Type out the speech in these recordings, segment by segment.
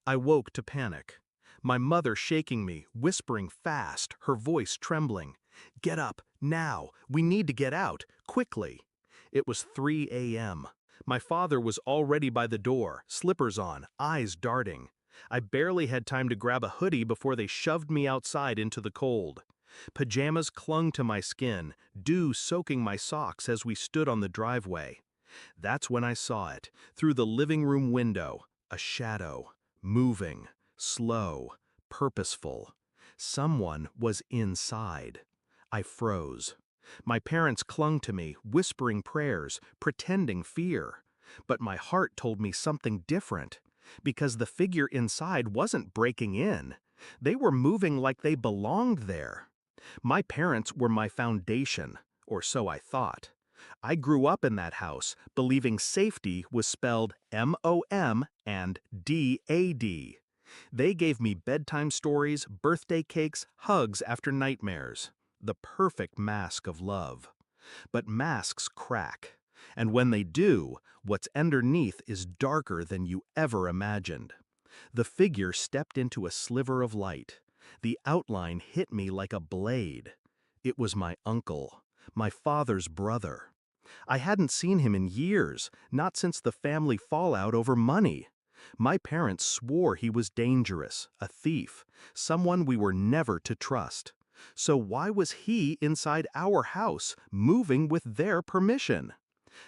I woke to panic. My mother shaking me, whispering fast, her voice trembling. "Get up, now! We need to get out, quickly!" It was 3 a.m. My father was already by the door, slippers on, eyes darting. I barely had time to grab a hoodie before they shoved me outside into the cold. Pajamas clung to my skin, dew soaking my socks as we stood on the driveway. That's when I saw it, through the living room window, a shadow, moving, slow, purposeful. Someone was inside. I froze. My parents clung to me, whispering prayers, pretending fear. But my heart told me something different, because the figure inside wasn't breaking in. They were moving like they belonged there. My parents were my foundation, or so I thought. I grew up in that house, believing safety was spelled M-O-M and D-A-D. They gave me bedtime stories, birthday cakes, hugs after nightmares. The perfect mask of love. But masks crack. And when they do, what's underneath is darker than you ever imagined. The figure stepped into a sliver of light. The outline hit me like a blade. It was my uncle, my father's brother. I hadn't seen him in years, not since the family fallout over money. My parents swore he was dangerous, a thief, someone we were never to trust. So why was he inside our house, moving with their permission?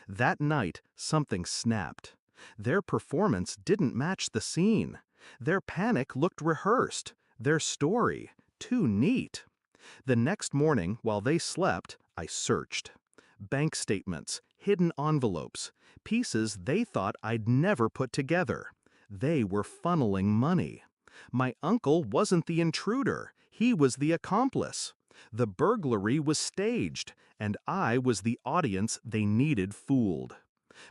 That night, something snapped. Their performance didn't match the scene. Their panic looked rehearsed. Their story, too neat. The next morning, while they slept, I searched. Bank statements, hidden envelopes, pieces they thought I'd never put together. They were funneling money. My uncle wasn't the intruder, he was the accomplice. The burglary was staged, and I was the audience they needed fooled.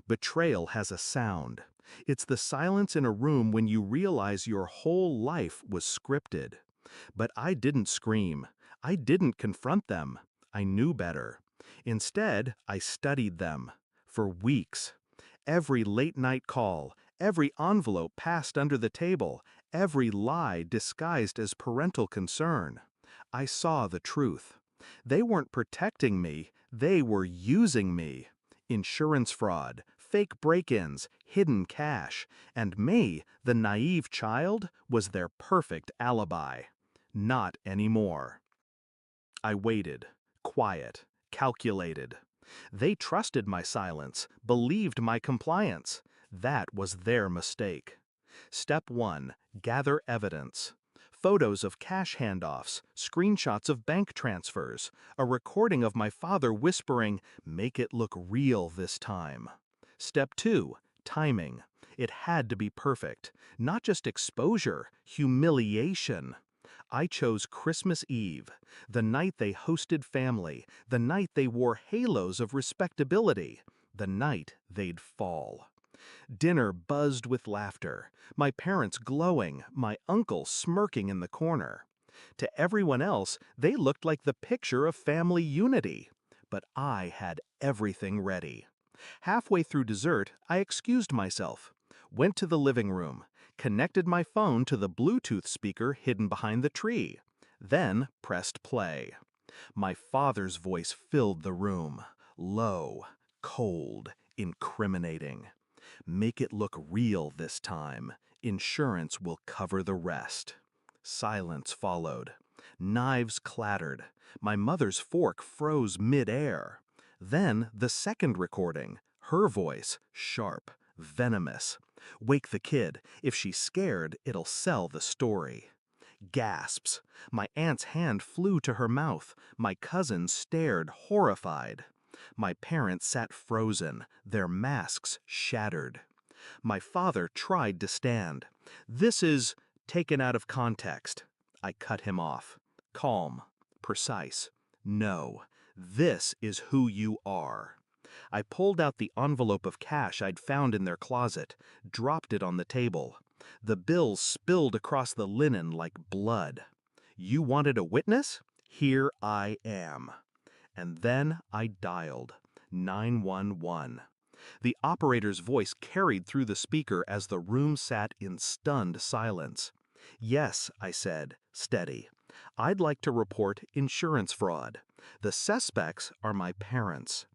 Betrayal has a sound. It's the silence in a room when you realize your whole life was scripted. But I didn't scream. I didn't confront them. I knew better. Instead, I studied them. For weeks. Every late-night call, every envelope passed under the table, every lie disguised as parental concern. I saw the truth. They weren't protecting me, they were using me. Insurance fraud, fake break-ins, hidden cash, and me, the naive child, was their perfect alibi. Not anymore. I waited, quiet, calculated. They trusted my silence, believed my compliance. That was their mistake. Step 1. Gather evidence. Photos of cash handoffs, screenshots of bank transfers, a recording of my father whispering, "Make it look real this time." Step 2. Timing. It had to be perfect. Not just exposure, humiliation. I chose Christmas Eve, the night they hosted family, the night they wore halos of respectability, the night they'd fall. Dinner buzzed with laughter, my parents glowing, my uncle smirking in the corner. To everyone else, they looked like the picture of family unity. But I had everything ready. Halfway through dessert, I excused myself, went to the living room, connected my phone to the Bluetooth speaker hidden behind the tree, then pressed play. My father's voice filled the room, low, cold, incriminating. "Make it look real this time. Insurance will cover the rest." Silence followed. Knives clattered. My mother's fork froze mid-air. Then the second recording, her voice, sharp, venomous. "Wake the kid. If she's scared, it'll sell the story." Gasps. My aunt's hand flew to her mouth. My cousin stared horrified. My parents sat frozen, their masks shattered. My father tried to stand. "This is taken out of context." I cut him off. Calm, precise. "No, this is who you are." I pulled out the envelope of cash I'd found in their closet, dropped it on the table. The bills spilled across the linen like blood. "You wanted a witness? Here I am." And then I dialed 911. The operator's voice carried through the speaker as the room sat in stunned silence. "Yes," I said, steady. "I'd like to report insurance fraud. The suspects are my parents."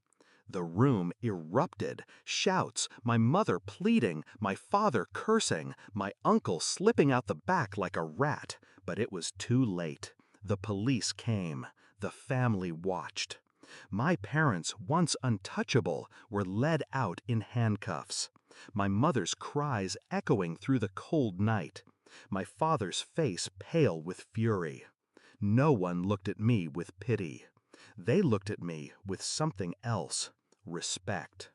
The room erupted. Shouts, my mother pleading, my father cursing, my uncle slipping out the back like a rat. But it was too late. The police came. The family watched. My parents, once untouchable, were led out in handcuffs. My mother's cries echoing through the cold night. My father's face pale with fury. No one looked at me with pity. They looked at me with something else. Respect.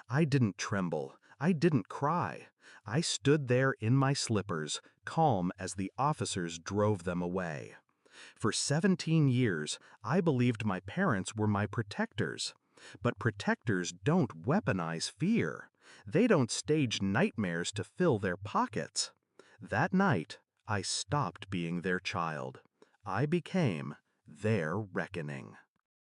I didn't tremble. I didn't cry. I stood there in my slippers, calm as the officers drove them away. For 17 years, I believed my parents were my protectors. But protectors don't weaponize fear. They don't stage nightmares to fill their pockets. That night, I stopped being their child. I became their reckoning.